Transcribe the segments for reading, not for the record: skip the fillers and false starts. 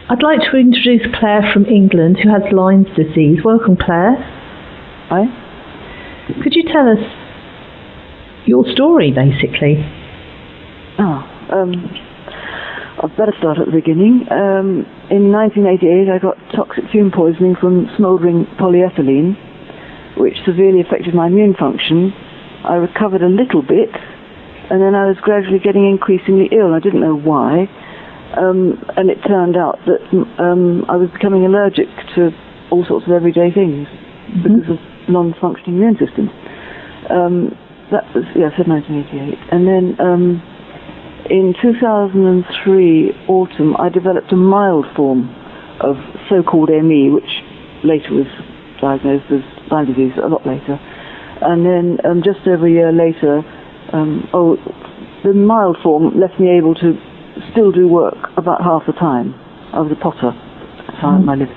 I'd like to introduce Clare from England, who has Lyme's disease. Welcome, Clare. Hi. Could you tell us your story, basically? I'd better start at the beginning. In 1988, I got toxic fume poisoning from smouldering polyethylene, which severely affected my immune function. I recovered a little bit, and then I was gradually getting increasingly ill. I didn't know why, and it turned out that I was becoming allergic to all sorts of everyday things because of non-functioning immune system. That was, I said 1988. And then in 2003 autumn, I developed a mild form of so-called ME, which later was diagnosed as Lyme disease a lot later. And then just over a year later, the mild form left me able to still do work about half the time. I was a potter at my living.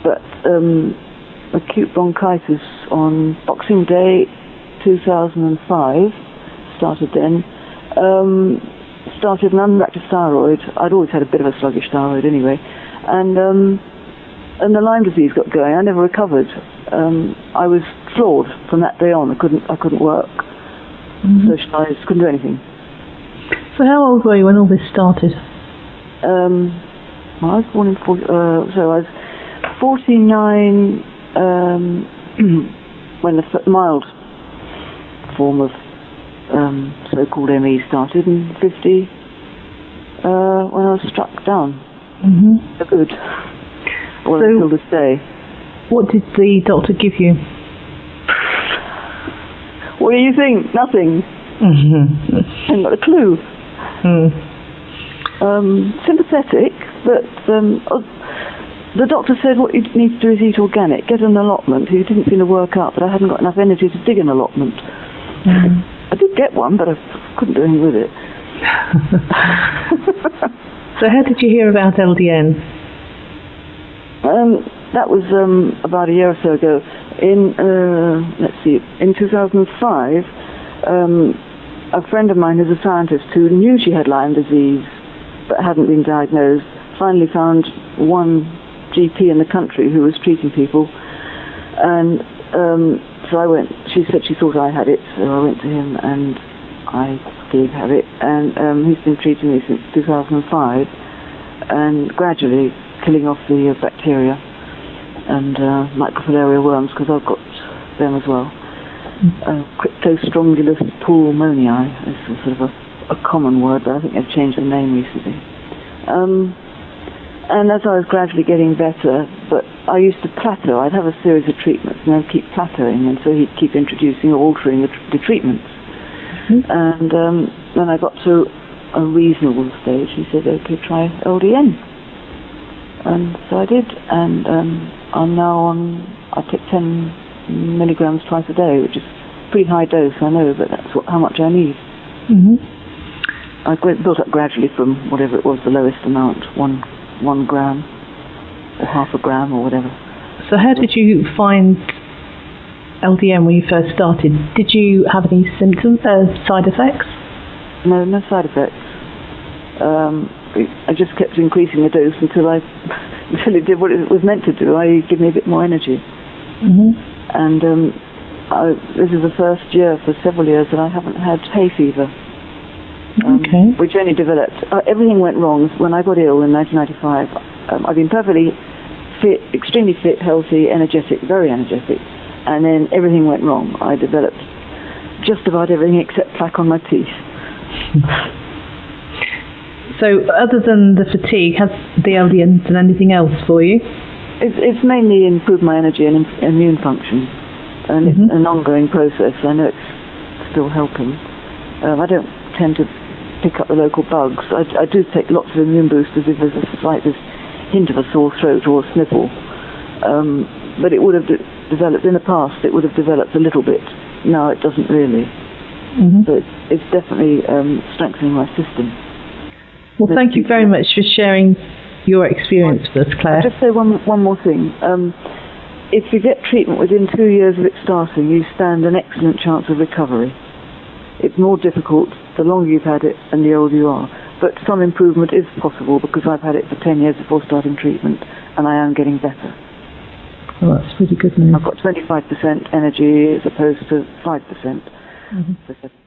But acute bronchitis on Boxing Day 2005 started then. Started an underactive thyroid. I'd always had a bit of a sluggish thyroid anyway, and the Lyme disease got going. I never recovered. I was floored from that day on. I couldn't work, socialise, couldn't do anything. So how old were you when all this started? Well, I was born in so I was 49 when the mild form of so-called ME started, and 50 when I was struck down. For good. Well, so, until this day. What did the doctor give you? What do you think? Nothing. I haven't got a clue. Sympathetic, but the doctor said what you need to do is eat organic, get an allotment. He didn't seem to work out, but I hadn't got enough energy to dig an allotment. I did get one, but I couldn't do anything with it. So how did you hear about LDN? That was about a year or so ago. In 2005, a friend of mine who's a scientist who knew she had Lyme disease but hadn't been diagnosed, finally found one GP in the country who was treating people, and so I went. She said she thought I had it, so I went to him, and I did have it. And he's been treating me since 2005, and gradually killing off the bacteria and microfilaria worms, because I've got them as well. Cryptostrongylus pulmonii is sort of a common word, but I think they've changed the name recently. And as I was gradually getting better, but I used to plateau. I'd have a series of treatments and I'd keep plateauing, and so he'd keep introducing or altering the treatments. And when I got to a reasonable stage, he said, okay, try LDN. And so I did, and I'm now I take 10 milligrams twice a day, which is a pretty high dose, I know, but that's how much I need. I built up gradually from whatever it was, the lowest amount, one gram or half a gram or whatever. So how did you find LDN when you first started? Did you have any symptoms, side effects? No side effects. I just kept increasing the dose until it did what it was meant to do, i.e. give me a bit more energy. And this is the first year for several years that I haven't had hay fever. Which only developed. Everything went wrong when I got ill in 1995. I've been perfectly fit, extremely fit, healthy, energetic, very energetic, and then everything went wrong. I developed just about everything except plaque on my teeth. So, other than the fatigue, has the LDN done anything else for you? It's mainly improved my energy and immune function, and it's an ongoing process. I know it's still helping. I don't tend to pick up the local bugs. I do take lots of immune boosters if there's a slight hint of a sore throat or a sniffle. But it would have developed in the past. It would have developed a little bit. Now it doesn't really. So it's definitely strengthening my system. Well, thank you very much for sharing your experience with us, Clare. I'll just say one more thing. If you get treatment within 2 years of it starting, you stand an excellent chance of recovery. It's more difficult the longer you've had it and the older you are. but some improvement is possible because I've had it for 10 years before starting treatment, and I am getting better. Well, that's really good news. I've got 25% energy as opposed to 5%. Mm-hmm.